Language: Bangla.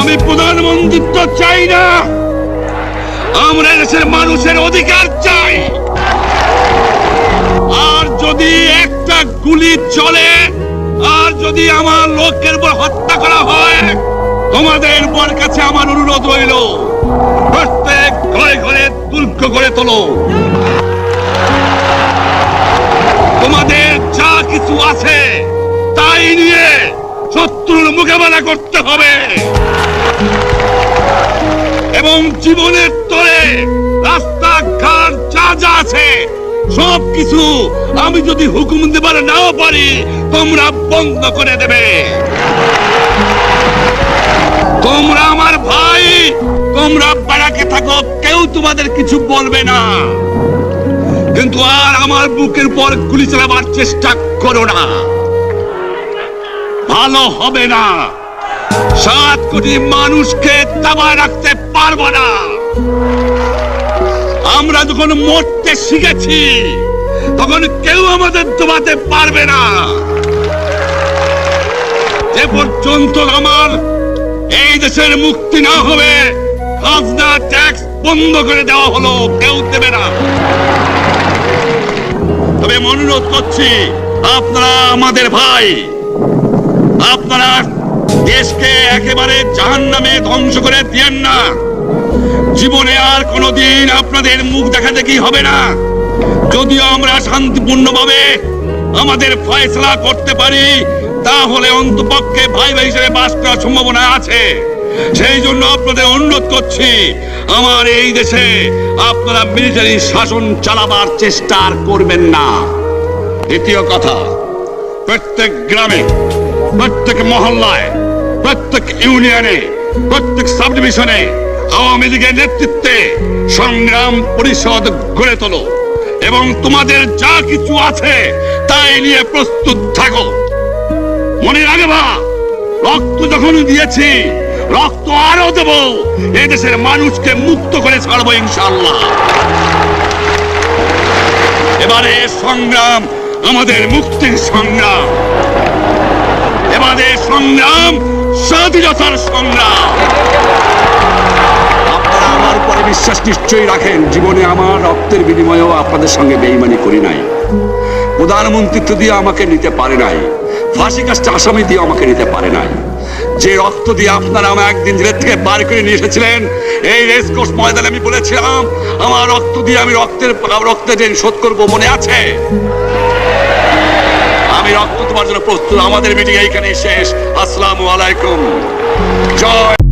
আমি প্রধানমন্ত্রিত্ব চাই না, আমরা দেশের মানুষের অধিকার চাই। আর যদি একটা গুলি চলে, আর যদি আমার লোকের উপর হত্যা করা হয়, তোমাদের উপর কাছে আমার অনুরোধ রইল, প্রত্যেক ঘরে ঘরে দুর্গ করে তোলো। তোমাদের যা কিছু আছে তাই নিয়ে শত্রুর মোকাবেলা করতে হবে, এবং জীবনের তরে রাস্তাঘাট যা যা আছে সবকিছু আমি যদি হুকুম দেবার নাও পারি, তোমরা বন্ধ করে দেবে। তোমরা আমার ভাই, তোমরা বাড়াকে থাকো, কেউ তোমাদের কিছু বলবে না, কিন্তু আর আমার বুকের পর গুলি চালাবার চেষ্টা করো না, ভালো হবে না। 7 কোটি মানুষকে দাবায় রাখতে পারবো না। আমরা যখন মরতে শিখেছি তখন কেউ আমাদের দবাতে পারবে না। যে পর্যন্ত আমার এই দেশের মুক্তি না হবে, খাজনা ট্যাক্স বন্ধ করে দেওয়া হলো, কেউ দেবে না। তবে অনুরোধ করছি, আপনারা আমাদের ভাই, আপনারা দেশকে একেবারে জাহান্নামে ধ্বংস করে দিয়েন না। জীবনে আর কোনোদিন আপনাদের মুখ দেখা দেখি হবে না। যদিও আমরা শান্তিপূর্ণভাবে আমাদের ফয়সালা করতে পারি, তাহলে অন্তপক্ষে ভাই ভাই হিসেবে বাস করার সম্ভাবনা আছে। সেই জন্য আপনাদের অনুরোধ করছি, আমার এই দেশে আপনারা মিলিটারি শাসন চালাবার চেষ্টা আর করবেন না। দ্বিতীয় কথা, প্রত্যেক গ্রামে, প্রত্যেক মহল্লায়, প্রত্যেক ইউনিয়নে, প্রত্যেক সাব ডিভিশনে আওয়ামী লীগের নেতৃত্বে সংগ্রাম পরিষদ গড়ে তোলো, এবং তোমাদের যা কিছু আছে তাই নিয়ে প্রস্তুত থাকো। মনে রাখবা, রক্ত যখন দিয়েছি, রক্ত আরো দেব, এদেশের মানুষকে মুক্ত করে ছাড়বো ইনশাআল্লাহ। এবারে সংগ্রাম আমাদের মুক্তির সংগ্রাম, এবারে সংগ্রাম স্বাধীনতার সংগ্রাম। আপনারা আমার উপরে বিশ্বাস নিশ্চয়ই রাখেন। জীবনে আমার রক্তের বিনিময়েও আপনাদের সঙ্গে বেঈমানি করি নাই। প্রধানমন্ত্রিত্ব দিয়ে আমাকে নিতে পারে নাই, ফাঁসি কাজটা আসামি দিয়ে আমাকে নিতে পারে নাই। যে রক্ত দিয়ে আপনারা আমাকে একদিন জেলের থেকে বার করে নিয়ে এসেছিলেন, এই রেসকোর্স ময়দানে আমি বলেছিলাম আমার রক্ত দিয়ে আমি রক্তের ঋণ শোধ করবো, মনে আছে? আমি রক্ত তোমার জন্য প্রস্তুত। আমাদের মিটিং এইখানেই শেষ। আসসালামু আলাইকুম। জয়।